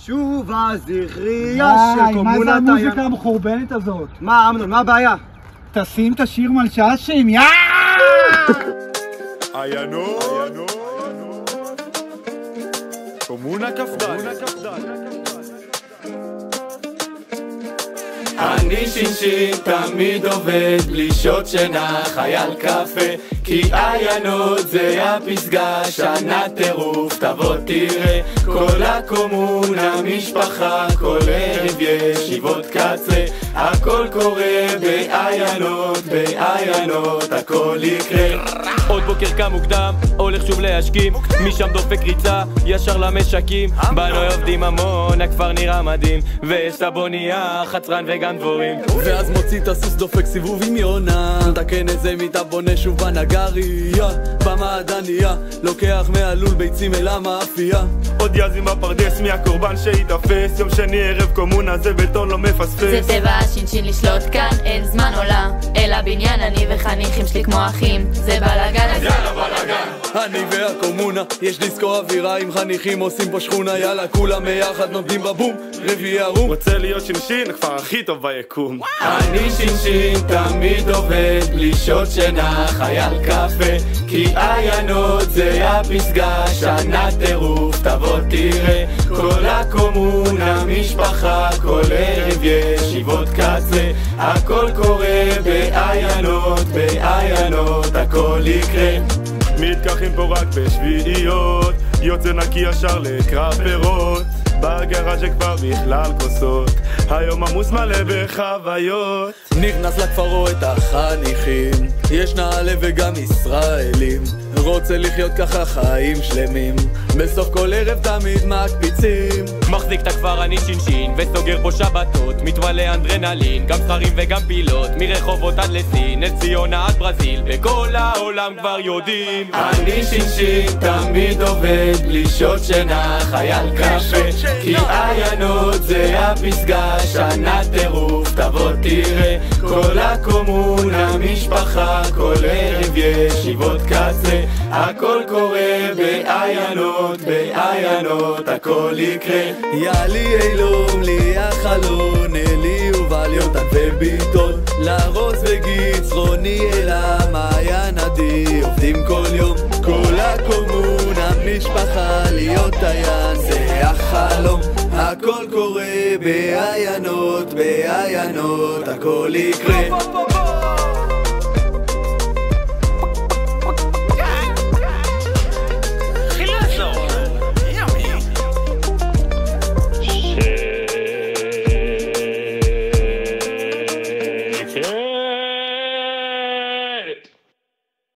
שובה זכריה של קומונת מה זה המוזיקה המחורבנת הזאת? מה אמנון, מה הבעיה? תשים את השיר מלששים, יאאאא! עיינות קומונה כ"ד. אני שינשין תמיד עובד בלי שעות שינה, חייל קפה כי עיינות זה הפסגה, שנה טירוף תבוא תראה, כל הקומונה משפחה, כל ערב ישיבות קצה, הכל קורה בעיינות הכל יקרה. עוד בוקר קם מוקדם, הולך שוב להשכים, משם דופק ריצה, ישר למשקים, בנוי עובדים המון, הכפר נראה מדהים, ויש סבוניה, חצרן וגם דבורים. ואז מוציא את הסוס דופק סיבוב עם יונה, תקן איזה מיטה בונה שוב בנגריה, במעדניה, לוקח מהלול ביצים אל המאפייה. עוד יזים בפרדס מהקורבן שיתאפס, יום שני ערב קומונה זה בטון לא מפספס. זה טבע השינשין לשלוט כאן, אין זמן עולה אל הבניין, אני וחניכים שלי כמו אחים, זה בלגן, יאללה בלגן. אני והקומונה, יש דיסקו אווירה עם חניכים עושים פה שכונה, יאללה כולם ביחד נותנים בבום, רביעי ערום. רוצה להיות שינשין, הכפר הכי טוב ביקום. אני שינשין תמיד עובד בלי שעות שינה, חייל קפה כי עיינות זה הפסגה, שנה טירוף תבוא תראה, כל הקומונה משפחה, כל ערב ישיבות קצה, הכל קורה בעיינות הכל יקרה. מתקחים פה רק בשביעיות, יוצא נקי ישר לקרב פירות, בגראז' כבר בכלל כוסות, היום עמוס מלא בחוויות. נכנס לכפרו את החניכים, יש נעלה וגם ישראלים, רוצה לחיות ככה חיים שלמים, בסוף כל ערב תמיד מקפיצים. מחזיק את הכפר אני שינשין וסוגר פה שבתות, מתמלא אנדרנלין, גם שרים וגם פילות, מרחובות עד לסין, נס ציונה עד ברזיל, בכל העולם כבר יודעים. אני שינשין תמיד עובד בלי שעות שינה, חייל קפה כי עיינות זה הפסגה, שנה טירוף תבוא תראה, כל הקומונה משפחה, כל ערב ישיבות קצה, הכל קורה בעיינות הכל יקרה. יאלי אילום לי החלון, אלי יובל יוטן וביטון, לארוס וגיץ רוני אל המעיין עדי, עובדים כל יום, כל הקומונה משפחה, להיות עיין זה החלום, הכל קורה בעיינות הכל יקרה.